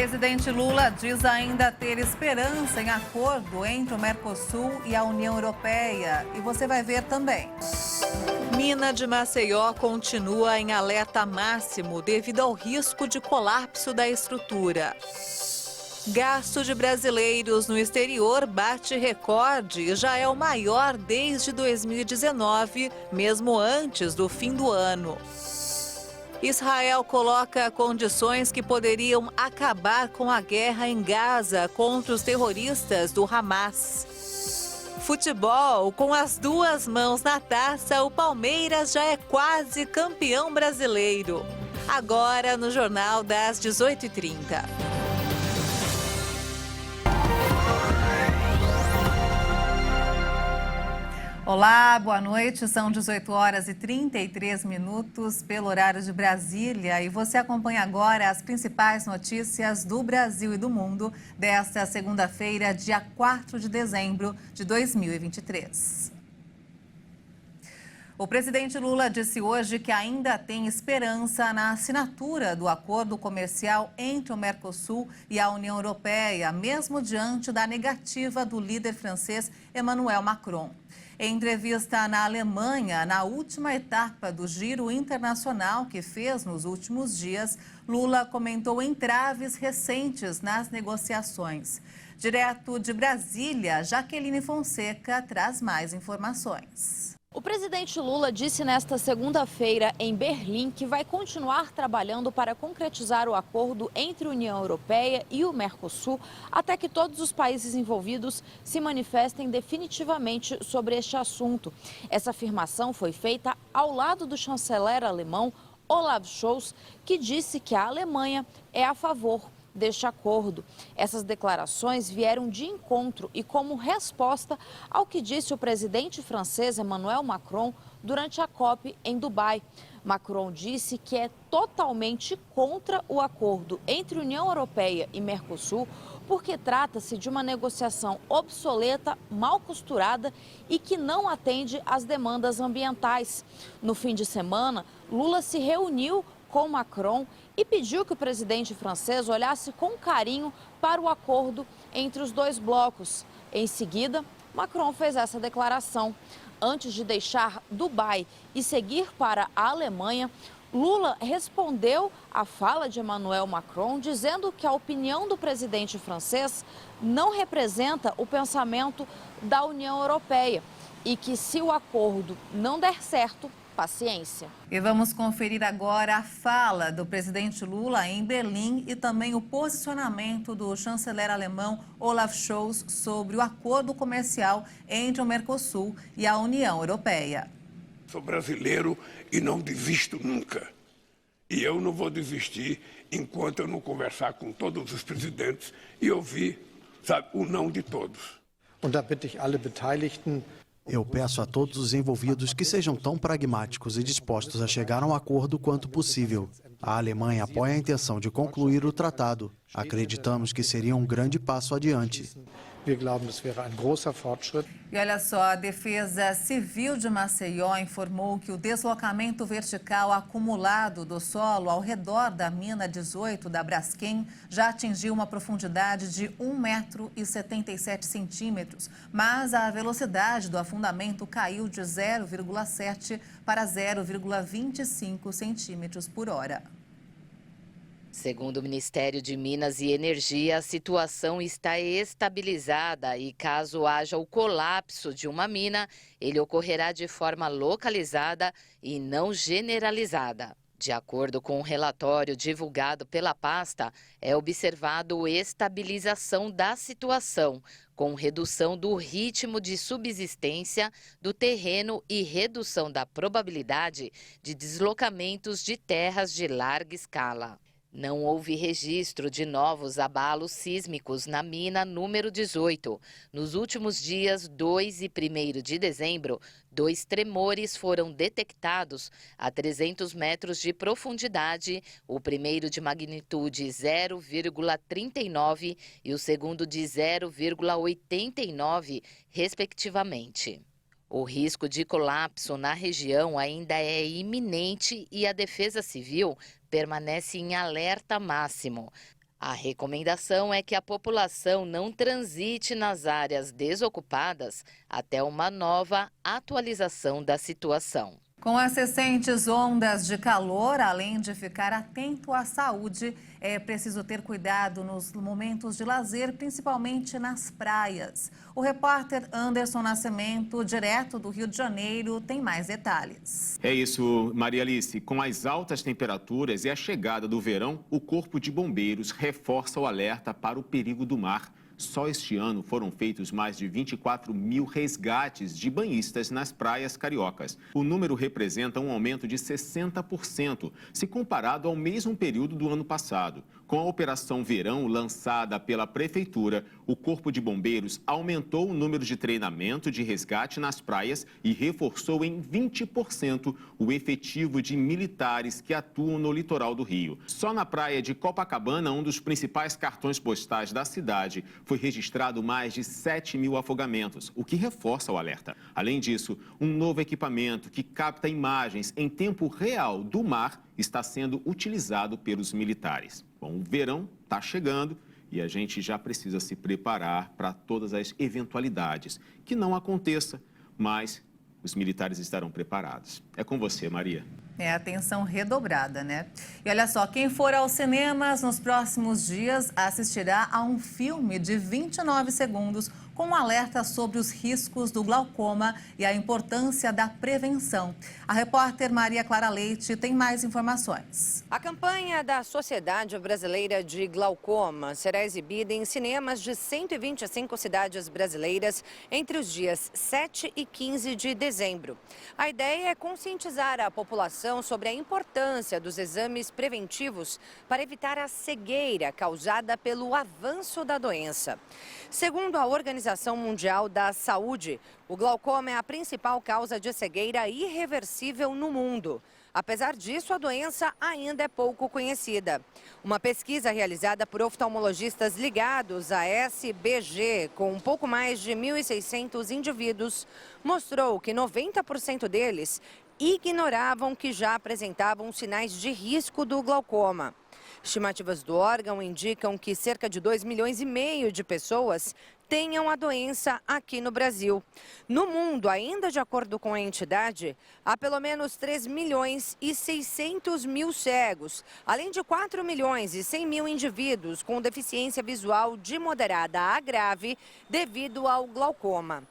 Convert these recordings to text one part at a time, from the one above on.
Presidente Lula diz ainda ter esperança em acordo entre o Mercosul e a União Europeia. E você vai ver também. Mina de Maceió continua em alerta máximo devido ao risco de colapso da estrutura. Gasto de brasileiros no exterior bate recorde e já é o maior desde 2019, mesmo antes do fim do ano. Israel coloca condições que poderiam acabar com a guerra em Gaza contra os terroristas do Hamas. Futebol, com as duas mãos na taça, o Palmeiras já é quase campeão brasileiro. Agora no Jornal das 18h30. Olá, boa noite. São 18h33 pelo horário de Brasília e você acompanha agora as principais notícias do Brasil e do mundo desta segunda-feira, dia 4 de dezembro de 2023. O presidente Lula disse hoje que ainda tem esperança na assinatura do acordo comercial entre o Mercosul e a União Europeia, mesmo diante da negativa do líder francês Emmanuel Macron. Em entrevista na Alemanha, na última etapa do giro internacional que fez nos últimos dias, Lula comentou entraves recentes nas negociações. Direto de Brasília, Jaqueline Fonseca traz mais informações. O presidente Lula disse nesta segunda-feira em Berlim que vai continuar trabalhando para concretizar o acordo entre a União Europeia e o Mercosul até que todos os países envolvidos se manifestem definitivamente sobre este assunto. Essa afirmação foi feita ao lado do chanceler alemão Olaf Scholz, que disse que a Alemanha é a favor deste acordo. Essas declarações vieram de encontro e como resposta ao que disse o presidente francês Emmanuel Macron durante a COP em Dubai. Macron disse que é totalmente contra o acordo entre União Europeia e Mercosul porque trata-se de uma negociação obsoleta, mal costurada e que não atende às demandas ambientais. No fim de semana, Lula se reuniu com Macron e pediu que o presidente francês olhasse com carinho para o acordo entre os dois blocos. Em seguida, Macron fez essa declaração. Antes de deixar Dubai e seguir para a Alemanha, Lula respondeu à fala de Emmanuel Macron, dizendo que a opinião do presidente francês não representa o pensamento da União Europeia e que, se o acordo não der certo, paciência. E vamos conferir agora a fala do presidente Lula em Berlim e também o posicionamento do chanceler alemão Olaf Scholz sobre o acordo comercial entre o Mercosul e a União Europeia. Sou brasileiro e não desisto nunca. E eu não vou desistir enquanto eu não conversar com todos os presidentes e ouvir, sabe, o não de todos. Eu peço a todos os envolvidos que sejam tão pragmáticos e dispostos a chegar a um acordo quanto possível. A Alemanha apoia a intenção de concluir o tratado. Acreditamos que seria um grande passo adiante. E olha só, a Defesa Civil de Maceió informou que o deslocamento vertical acumulado do solo ao redor da mina 18 da Braskem já atingiu uma profundidade de 1,77 m, mas a velocidade do afundamento caiu de 0,7 para 0,25 centímetros por hora. Segundo o Ministério de Minas e Energia, a situação está estabilizada e, caso haja o colapso de uma mina, ele ocorrerá de forma localizada e não generalizada. De acordo com o relatório divulgado pela pasta, é observado estabilização da situação, com redução do ritmo de subsistência do terreno e redução da probabilidade de deslocamentos de terras de larga escala. Não houve registro de novos abalos sísmicos na mina número 18. Nos últimos dias 2 e 1º de dezembro, 2 tremores foram detectados a 300 metros de profundidade, o primeiro de magnitude 0,39 e o segundo de 0,89, respectivamente. O risco de colapso na região ainda é iminente e a Defesa Civil permanece em alerta máximo. A recomendação é que a população não transite nas áreas desocupadas até uma nova atualização da situação. Com as recentes ondas de calor, além de ficar atento à saúde, é preciso ter cuidado nos momentos de lazer, principalmente nas praias. O repórter Anderson Nascimento, direto do Rio de Janeiro, tem mais detalhes. É isso, Maria Alice. Com as altas temperaturas e a chegada do verão, o Corpo de Bombeiros reforça o alerta para o perigo do mar. Só este ano foram feitos mais de 24 mil resgates de banhistas nas praias cariocas. O número representa um aumento de 60%, se comparado ao mesmo período do ano passado. Com a Operação Verão lançada pela Prefeitura, o Corpo de Bombeiros aumentou o número de treinamento de resgate nas praias e reforçou em 20% o efetivo de militares que atuam no litoral do Rio. Só na praia de Copacabana, um dos principais cartões postais da cidade, foi registrado mais de 7 mil afogamentos, o que reforça o alerta. Além disso, um novo equipamento que capta imagens em tempo real do mar está sendo utilizado pelos militares. Bom, o verão está chegando e a gente já precisa se preparar para todas as eventualidades. Que não aconteça, mas os militares estarão preparados. É com você, Maria. É atenção redobrada, né? E olha só, quem for aos cinemas nos próximos dias assistirá a um filme de 29 segundos com um alerta sobre os riscos do glaucoma e a importância da prevenção. A repórter Maria Clara Leite tem mais informações. A campanha da Sociedade Brasileira de Glaucoma será exibida em cinemas de 125 cidades brasileiras entre os dias 7 e 15 de dezembro. A ideia é conscientizar a população sobre a importância dos exames preventivos para evitar a cegueira causada pelo avanço da doença. Segundo a Organização Mundial da Saúde, o glaucoma é a principal causa de cegueira irreversível no mundo. Apesar disso, a doença ainda é pouco conhecida. Uma pesquisa realizada por oftalmologistas ligados à SBG, com um pouco mais de 1.600 indivíduos, mostrou que 90% deles ignoravam que já apresentavam sinais de risco do glaucoma. Estimativas do órgão indicam que cerca de 2,5 milhões de pessoas tenham a doença aqui no Brasil. No mundo, ainda de acordo com a entidade, há pelo menos 3.600.000 cegos, além de 4.100.000 indivíduos com deficiência visual de moderada a grave devido ao glaucoma.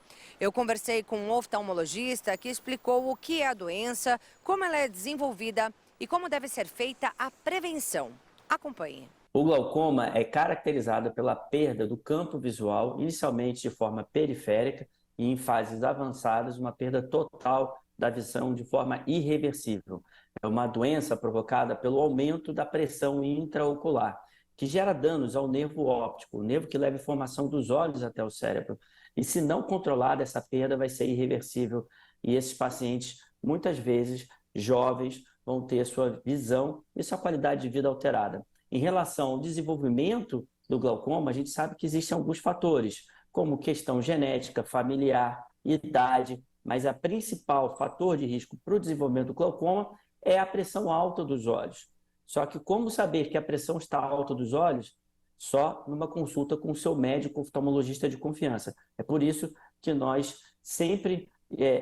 Eu conversei com um oftalmologista que explicou o que é a doença, como ela é desenvolvida e como deve ser feita a prevenção. Acompanhe. O glaucoma é caracterizado pela perda do campo visual, inicialmente de forma periférica e em fases avançadas, uma perda total da visão de forma irreversível. É uma doença provocada pelo aumento da pressão intraocular, que gera danos ao nervo óptico, o nervo que leva informação dos olhos até o cérebro. E se não controlada, essa perda vai ser irreversível e esses pacientes, muitas vezes, jovens, vão ter sua visão e sua qualidade de vida alterada. Em relação ao desenvolvimento do glaucoma, a gente sabe que existem alguns fatores, como questão genética, familiar, idade, mas a principal fator de risco para o desenvolvimento do glaucoma é a pressão alta dos olhos. Só que como saber que a pressão está alta dos olhos? Só numa consulta com o seu médico oftalmologista de confiança. É por isso que nós sempre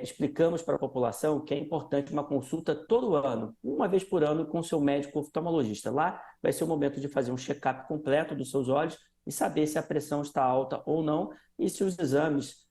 explicamos para a população que é importante uma consulta todo ano, uma vez por ano, com o seu médico oftalmologista. Lá vai ser o momento de fazer um check-up completo dos seus olhos e saber se a pressão está alta ou não e se os exames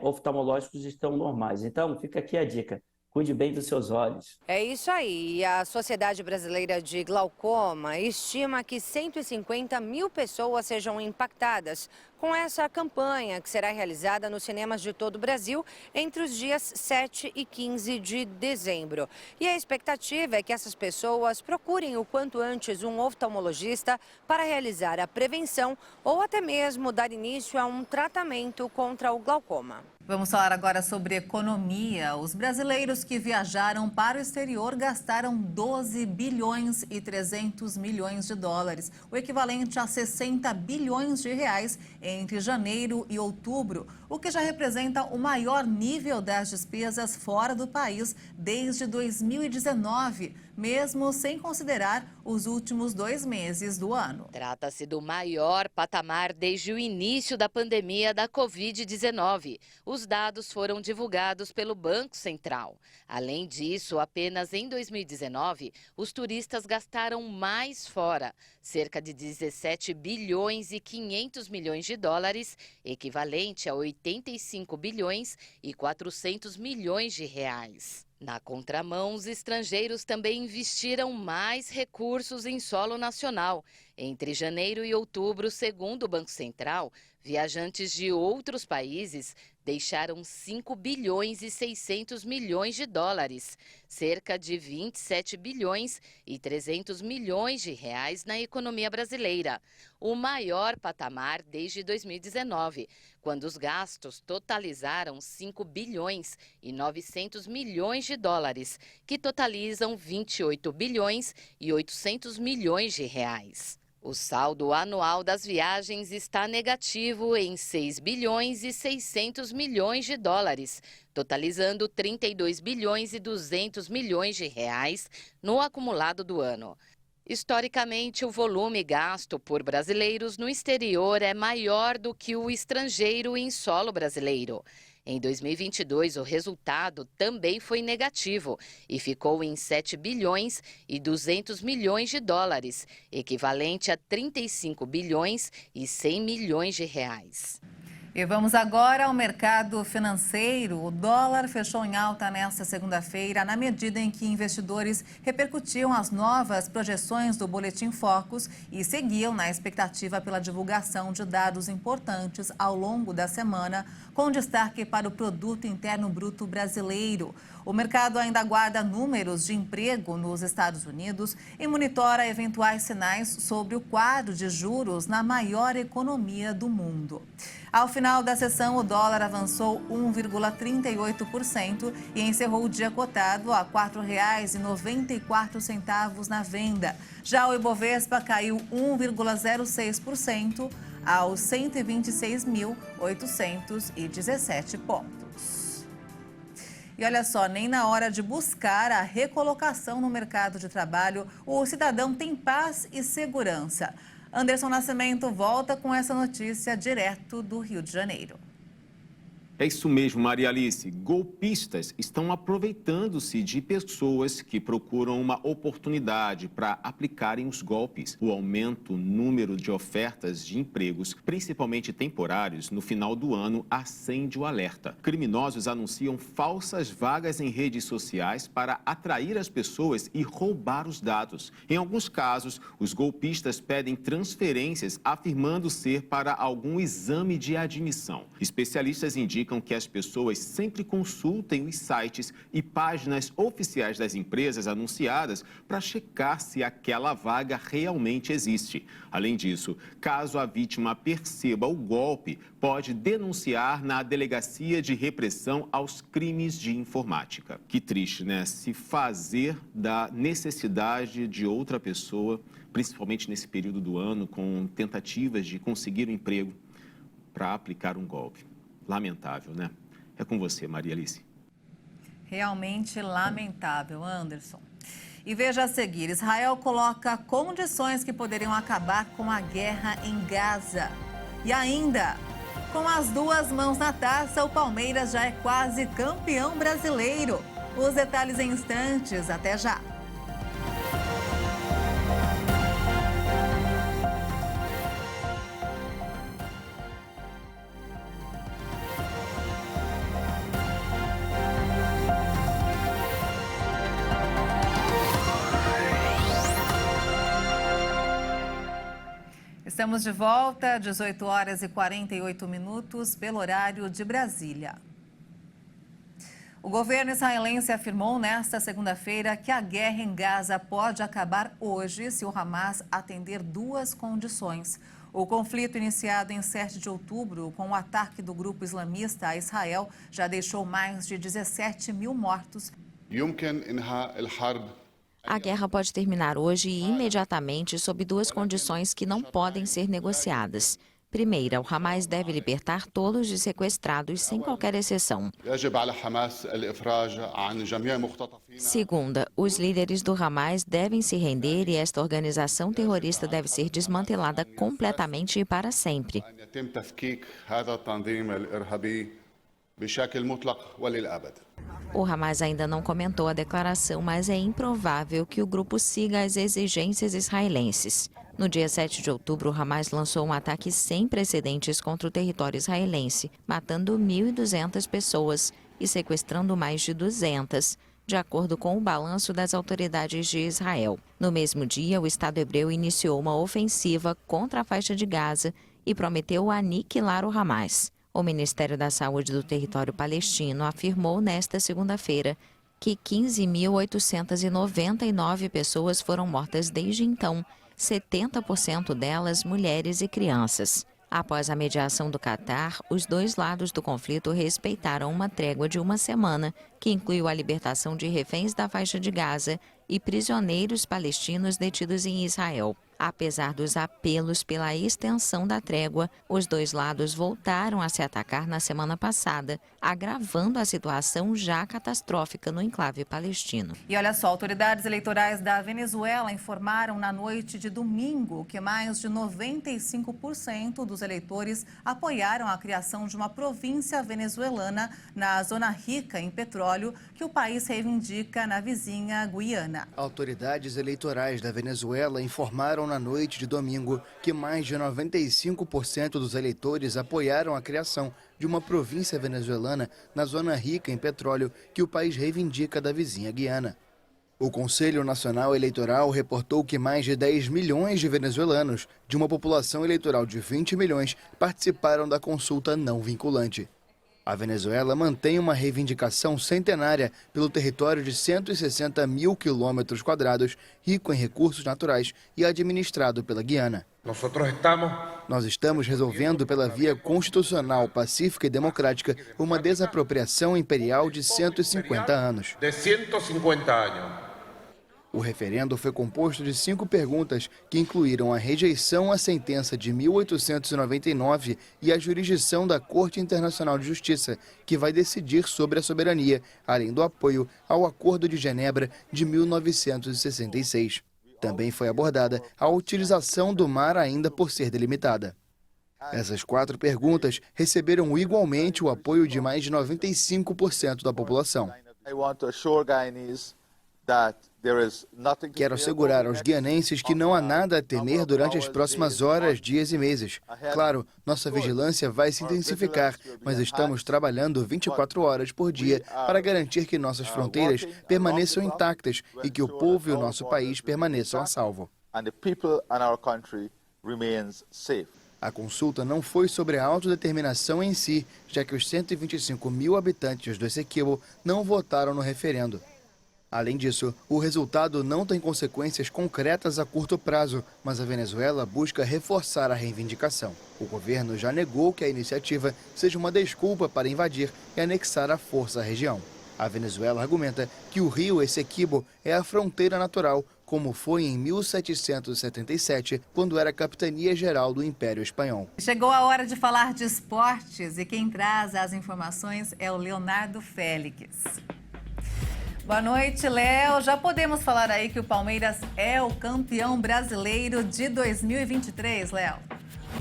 oftalmológicos estão normais. Então, fica aqui a dica. Cuide bem dos seus olhos. É isso aí. A Sociedade Brasileira de Glaucoma estima que 150.000 pessoas sejam impactadas com essa campanha que será realizada nos cinemas de todo o Brasil entre os dias 7 e 15 de dezembro. E a expectativa é que essas pessoas procurem o quanto antes um oftalmologista para realizar a prevenção ou até mesmo dar início a um tratamento contra o glaucoma. Vamos falar agora sobre economia. Os brasileiros que viajaram para o exterior gastaram 12 bilhões e 300 milhões de dólares, o equivalente a 60 bilhões de reais entre janeiro e outubro. o que já representa o maior nível das despesas fora do país desde 2019, mesmo sem considerar os últimos 2 meses do ano. Trata-se do maior patamar desde o início da pandemia da Covid-19. Os dados foram divulgados pelo Banco Central. Além disso, apenas em 2019, os turistas gastaram mais fora, cerca de 17 bilhões e 500 milhões de dólares, equivalente a 85 bilhões e 400 milhões de reais. Na contramão, os estrangeiros também investiram mais recursos em solo nacional. Entre janeiro e outubro, segundo o Banco Central, viajantes de outros países deixaram 5 bilhões e 600 milhões de dólares, cerca de 27 bilhões e 300 milhões de reais na economia brasileira, o maior patamar desde 2019, quando os gastos totalizaram 5 bilhões e 900 milhões de dólares, que totalizam 28 bilhões e 800 milhões de reais. O saldo anual das viagens está negativo em 6 bilhões e 600 milhões de dólares, totalizando 32 bilhões e 200 milhões de reais no acumulado do ano. Historicamente, o volume gasto por brasileiros no exterior é maior do que o estrangeiro em solo brasileiro. Em 2022, o resultado também foi negativo e ficou em 7 bilhões e 200 milhões de dólares, equivalente a 35 bilhões e 100 milhões de reais. E vamos agora ao mercado financeiro. O dólar fechou em alta nesta segunda-feira, na medida em que investidores repercutiam as novas projeções do Boletim Focus e seguiam na expectativa pela divulgação de dados importantes ao longo da semana, com destaque para o Produto Interno Bruto brasileiro. O mercado ainda aguarda números de emprego nos Estados Unidos e monitora eventuais sinais sobre o quadro de juros na maior economia do mundo. Ao final da sessão, o dólar avançou 1,38% e encerrou o dia cotado a R$ 4,94 na venda. Já o Ibovespa caiu 1,06% aos 126.817 pontos. E olha só, nem na hora de buscar a recolocação no mercado de trabalho, o cidadão tem paz e segurança. Anderson Nascimento volta com essa notícia direto do Rio de Janeiro. É isso mesmo, Maria Alice. Golpistas estão aproveitando-se de pessoas que procuram uma oportunidade para aplicarem os golpes. O aumento no número de ofertas de empregos, principalmente temporários, no final do ano, acende o alerta. Criminosos anunciam falsas vagas em redes sociais para atrair as pessoas e roubar os dados. Em alguns casos, os golpistas pedem transferências afirmando ser para algum exame de admissão. Especialistas indicam que as pessoas sempre consultem os sites e páginas oficiais das empresas anunciadas para checar se aquela vaga realmente existe. Além disso, caso a vítima perceba o golpe, pode denunciar na Delegacia de Repressão aos Crimes de Informática. Que triste, né? Se fazer da necessidade de outra pessoa, principalmente nesse período do ano, com tentativas de conseguir um emprego para aplicar um golpe. Lamentável, né? É com você, Maria Alice. Realmente lamentável, Anderson. E veja a seguir, Israel coloca condições que poderiam acabar com a guerra em Gaza. E ainda, com as duas mãos na taça, o Palmeiras já é quase campeão brasileiro. Os detalhes em instantes, até já. Estamos de volta, 18 horas e 48 minutos, pelo horário de Brasília. O governo israelense afirmou nesta segunda-feira que a guerra em Gaza pode acabar hoje se o Hamas atender duas condições. O conflito iniciado em 7 de outubro com o ataque do grupo islamista a Israel já deixou mais de 17 mil mortos. A guerra pode terminar hoje e imediatamente sob duas condições que não podem ser negociadas. Primeira, o Hamas deve libertar todos os sequestrados sem qualquer exceção. Segunda, os líderes do Hamas devem se render e esta organização terrorista deve ser desmantelada completamente e para sempre. O Hamas ainda não comentou a declaração, mas é improvável que o grupo siga as exigências israelenses. No dia 7 de outubro, o Hamas lançou um ataque sem precedentes contra o território israelense, matando 1.200 pessoas e sequestrando mais de 200, de acordo com o balanço das autoridades de Israel. No mesmo dia, o Estado hebreu iniciou uma ofensiva contra a faixa de Gaza e prometeu aniquilar o Hamas. O Ministério da Saúde do território palestino afirmou nesta segunda-feira que 15.899 pessoas foram mortas desde então, 70% delas mulheres e crianças. Após a mediação do Catar, os dois lados do conflito respeitaram uma trégua de uma semana, que incluiu a libertação de reféns da faixa de Gaza e prisioneiros palestinos detidos em Israel. Apesar dos apelos pela extensão da trégua, os dois lados voltaram a se atacar na semana passada, agravando a situação já catastrófica no enclave palestino. E olha só, autoridades eleitorais da Venezuela informaram na noite de domingo que mais de 95% dos eleitores apoiaram a criação de uma província venezuelana na zona rica em petróleo que o país reivindica na vizinha Guiana. Autoridades eleitorais da Venezuela informaram na noite de domingo que mais de 95% dos eleitores apoiaram a criação de uma província venezuelana na zona rica em petróleo que o país reivindica da vizinha Guiana. O Conselho Nacional Eleitoral reportou que mais de 10 milhões de venezuelanos, de uma população eleitoral de 20 milhões, participaram da consulta não vinculante. A Venezuela mantém uma reivindicação centenária pelo território de 160 mil quilômetros quadrados, rico em recursos naturais e administrado pela Guiana. Nós estamos resolvendo pela via constitucional, pacífica e democrática uma desapropriação imperial de 150 anos. O referendo foi composto de 5 perguntas que incluíram a rejeição à sentença de 1899 e a jurisdição da Corte Internacional de Justiça, que vai decidir sobre a soberania, além do apoio ao Acordo de Genebra de 1966. Também foi abordada a utilização do mar ainda por ser delimitada. Essas 4 perguntas receberam igualmente o apoio de mais de 95% da população. Quero assegurar aos guianenses que não há nada a temer durante as próximas horas, dias e meses. Claro, nossa vigilância vai se intensificar, mas estamos trabalhando 24 horas por dia para garantir que nossas fronteiras permaneçam intactas e que o povo e o nosso país permaneçam a salvo. A consulta não foi sobre a autodeterminação em si, já que os 125 mil habitantes do Essequibo não votaram no referendo. Além disso, o resultado não tem consequências concretas a curto prazo, mas a Venezuela busca reforçar a reivindicação. O governo já negou que a iniciativa seja uma desculpa para invadir e anexar à força a região. A Venezuela argumenta que o rio Essequibo é a fronteira natural, como foi em 1777, quando era capitania geral do Império Espanhol. Chegou a hora de falar de esportes e quem traz as informações é o Leonardo Félix. Boa noite, Léo. Já podemos falar aí que o Palmeiras é o campeão brasileiro de 2023, Léo?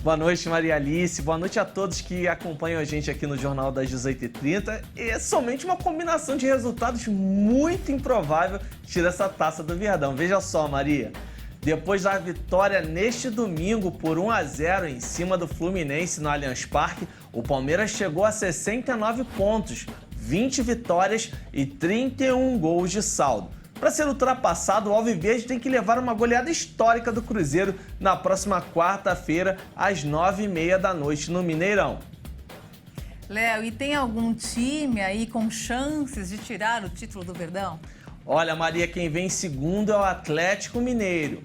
Boa noite, Maria Alice. Boa noite a todos que acompanham a gente aqui no Jornal das 18h30. E é somente uma combinação de resultados muito improvável que tira essa taça do Verdão. Veja só, Maria. Depois da vitória neste domingo por 1-0 em cima do Fluminense no Allianz Parque, o Palmeiras chegou a 69 pontos. 20 vitórias e 31 gols de saldo. Para ser ultrapassado, o Alviverde tem que levar uma goleada histórica do Cruzeiro na próxima quarta-feira, às 9h30 da noite, no Mineirão. Léo, e tem algum time aí com chances de tirar o título do Verdão? Olha, Maria, quem vem em segundo é o Atlético Mineiro.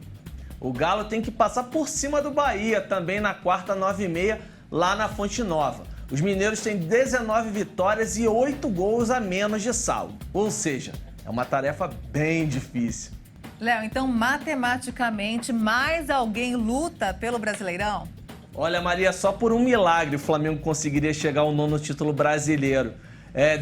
O Galo tem que passar por cima do Bahia, também na quarta, 9h30, lá na Fonte Nova. Os mineiros têm 19 vitórias e 8 gols a menos de saldo. Ou seja, é uma tarefa bem difícil. Léo, então matematicamente mais alguém luta pelo Brasileirão? Olha, Maria, só por um milagre o Flamengo conseguiria chegar ao 9º título brasileiro.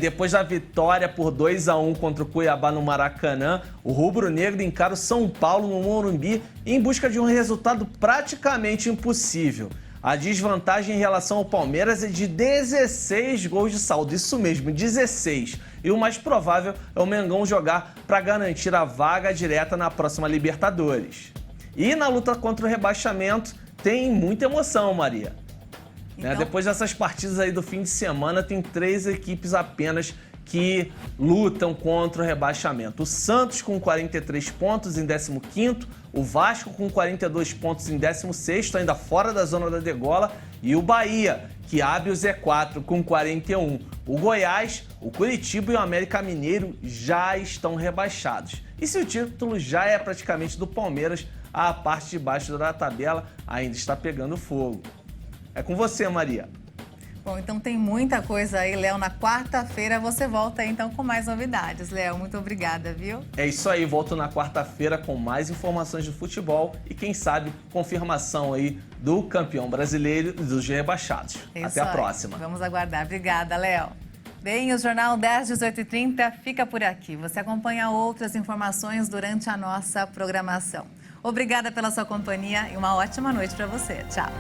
Depois da vitória por 2-1 contra o Cuiabá no Maracanã, o rubro-negro encara o São Paulo no Morumbi em busca de um resultado praticamente impossível. A desvantagem em relação ao Palmeiras é de 16 gols de saldo, isso mesmo, 16. E o mais provável é o Mengão jogar para garantir a vaga direta na próxima Libertadores. E na luta contra o rebaixamento tem muita emoção, Maria. Então... Depois dessas partidas aí do fim de semana, tem 3 equipes apenas que lutam contra o rebaixamento. O Santos com 43 pontos em 15º, o Vasco com 42 pontos em 16º, ainda fora da zona da degola, e o Bahia, que abre o Z4 com 41. O Goiás, o Curitiba e o América Mineiro já estão rebaixados. E se o título já é praticamente do Palmeiras, a parte de baixo da tabela ainda está pegando fogo. É com você, Maria. Bom, então tem muita coisa aí, Léo. Na quarta-feira você volta aí, então com mais novidades. Léo, muito obrigada, viu? É isso aí, volto na quarta-feira com mais informações de futebol e quem sabe confirmação aí do campeão brasileiro e dos rebaixados. Até a próxima. Vamos aguardar. Obrigada, Léo. Bem, o Jornal 10, 18h30 fica por aqui. Você acompanha outras informações durante a nossa programação. Obrigada pela sua companhia e uma ótima noite para você. Tchau.